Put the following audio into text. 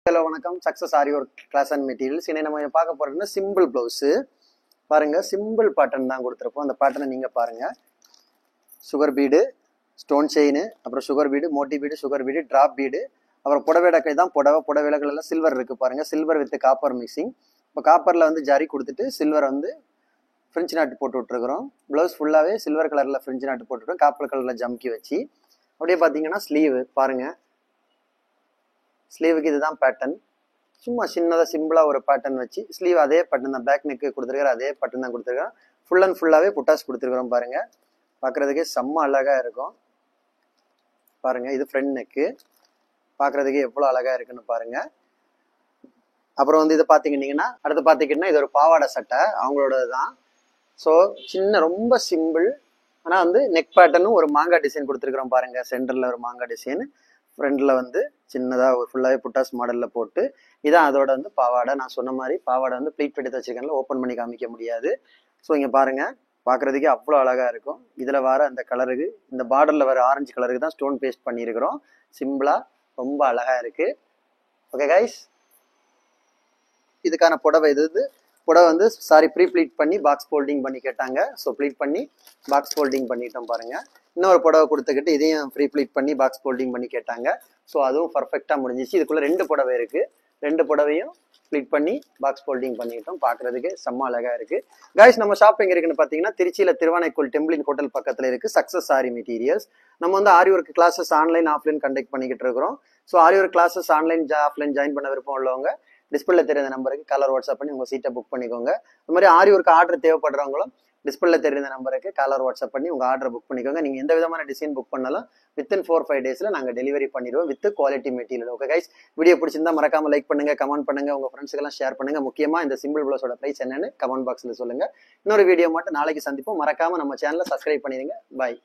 Hello, வணக்கம். Success Are Your Class and Materials. இன்னை நம்ம பார்க்க போறதுன்னா சிம்பிள் ப்ளவுஸ். பாருங்க, சிம்பிள் பேட்டர்ன் தான் கொடுத்துருப்போம். அந்த பேட்டர்னை நீங்க பாருங்க. சுகர் பீடு, ஸ்டோன் செயின், அப்புறம் sugar bead, moti bead, sugar bead, drop bead, அப்புறம் புடவை கை தான் புடவை எல்லாம் சில்வர் இருக்கு பாருங்க. Silver with copper mixing. இப்போ காப்பர்ல வந்து ஜரி கொடுத்துட்டு சில்வர் வந்து ஃப்ரெஞ்ச் நாட்டு போட்டு விட்டுருக்குறோம். ப்ளவுஸ் ஃபுல்லாவே சில்வர் கலர்ல ஃப்ரெஞ்ச் நாட்டு போட்டுருக்கோம். காப்பர் கலர்ல ஜம்கி வச்சு அப்படியே பார்த்தீங்கன்னா ஸ்லீவ் பாருங்க. ஸ்லீவுக்கு இதுதான் பேட்டர்ன். சும்மா சின்னதாக சிம்பிளாக ஒரு பேட்டர்ன் வச்சு ஸ்லீவ் அதே பேட்டர்ன் தான். பேக் நெக்கு கொடுத்துருக்கிற அதே பேட்டர்ன் தான் கொடுத்துருக்கோம். ஃபுல் அண்ட் ஃபுல்லாகவே புட்டாஸ் கொடுத்துருக்குறோம் பாருங்க. பார்க்குறதுக்கே செம்ம அழகாக இருக்கும் பாருங்க. இது ஃப்ரண்ட் நெக்கு, பார்க்குறதுக்கே எவ்வளோ அழகாக இருக்குன்னு பாருங்க. அப்புறம் வந்து இதை பார்த்தீங்கன்னா அடுத்து பார்த்தீங்கன்னா இது ஒரு பாவாடை சட்டை அவங்களோட தான். ஸோ சின்ன ரொம்ப சிம்பிள், ஆனால் வந்து நெக் பேட்டர்னும் ஒரு மாங்காய் டிசைன் கொடுத்துருக்குறோம் பாருங்க. சென்டரில் ஒரு மாங்காய் டிசைன், ஃப்ரண்ட்ல வந்து சின்னதாக ஒரு ஃபுல்லாகவே புட்டாஸ் மாடலில் போட்டு இதான் அதோட வந்து பாவாடை. நான் சொன்ன மாதிரி பாவாடை வந்து ப்ளீட் எடுத்து வச்சிருக்கேன்ல, ஓப்பன் பண்ணி காமிக்க முடியாது. ஸோ இங்கே பாருங்க, பார்க்குறதுக்கே அவ்வளோ அழகாக இருக்கும். இதில் வர அந்த கலருக்கு, இந்த பார்டரில் வர ஆரஞ்சு கலருக்கு தான் ஸ்டோன் பேஸ்ட் பண்ணியிருக்கிறோம். சிம்பிளாக ரொம்ப அழகாக இருக்குது. ஓகே கைஸ், இதுக்கான புடவை புடவை வந்து ப்ரீ ப்ளீட் பண்ணி பாக்ஸ் ஃபோல்டிங் பண்ணி கேட்டாங்க. ஸோ ப்ளீட் பண்ணி பாக்ஸ் ஃபோல்டிங் பண்ணிட்டோம் பாருங்க. இன்னொரு புடவை கொடுத்துக்கிட்டு இதையும் ப்ரீ ப்ளீட் பண்ணி பாக்ஸ் ஃபோல்டிங் பண்ணி கேட்டாங்க. ஸோ அதுவும் பர்ஃபெக்டாக முடிஞ்சிச்சு. இதுக்குள்ள 2 புடவை இருக்கு. 2 புடவையும் ப்ளீட் பண்ணி பாக்ஸ் ஃபோல்டிங் பண்ணிட்டோம். பார்க்கறதுக்கு செம்ம அழகா இருக்கு. கைஸ், நம்ம ஷாப் எங்க இருக்குன்னு பார்த்தீங்கன்னா திருச்சியில திருவானைக்கோல் டெம்பிளின் ஹோட்டல் பக்கத்துல இருக்கு. Success aari materials. நம்ம வந்து aari work classes online offline conduct பண்ணிக்கிட்டு இருக்கிறோம். So aari work classes online offline join பண்ண விருப்பம் உள்ளவங்க டிஸ்பிளே தெரிந்த நம்பருக்கு கலர் வாட்ஸ்அப் பண்ணி உங்க சீட்டை புக் பண்ணிக்கோங்க. இந்த மாதிரி ஆரி ஒர்க் ஆர்டர் தேவைப்படுறவங்களும் டிஸ்பிளே தெரிந்த நம்பருக்கு கலர் வாட்ஸ்அப் பண்ணி உங்க ஆர்டர் புக் பண்ணிக்கோங்க. நீங்க எந்த விதமான டிசைன் புக் பண்ணாலும் வித்தின் 4-5 டேஸ்ல நாங்க டெலிவரி பண்ணிடுவோம் with quality material. Okay guys, video பிடிச்சிருந்தா மறக்காம லைக் பண்ணுங்க, கமெண்ட் பண்ணுங்க, உங்க ஃப்ரெண்ட்ஸ்க்கு எல்லாம் ஷேர் பண்ணுங்க. முக்கியமா இந்த சிம்பிள் ப்ளவுஸோட பிரைஸ் என்னன்னு கமெண்ட் பாக்ஸ்ல சொல்லுங்க. இன்னொரு வீடியோ மட்டும் நாளைக்கு சந்திப்போம். மறக்காம நம்ம சேனலை சப்ஸ்கிரைப் பண்ணிடுங்க. பாய்.